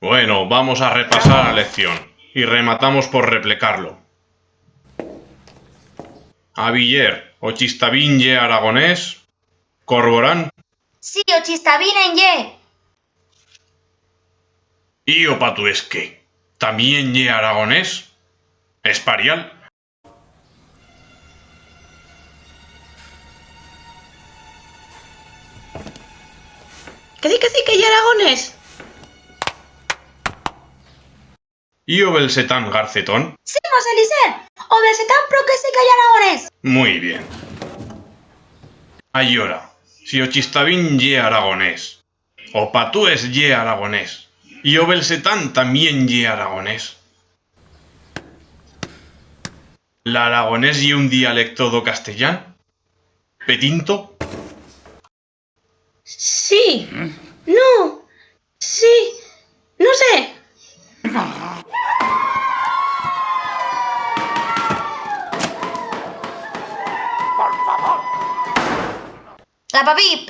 Bueno, vamos a repasar la lección y rematamos por replicarlo. Aviller, o Chistavín ye aragonés, Corborán, Sí, o Chistavín en ye. y o Patuesque, también ye aragonés, Esparial. Que sí, que ya aragonés. Y o Belsetán Garcetón. Sí, Mos Eliser, o Belsetán pro que sí que hay aragonés. Muy bien. Ayora, si o Chistavín ye aragonés, o Patues ye aragonés, y o Belsetán también ye aragonés. ¿L'aragonés ye un dialecto do castellán? ¿Petinto? Sí. No. Sí. No sé. La papip.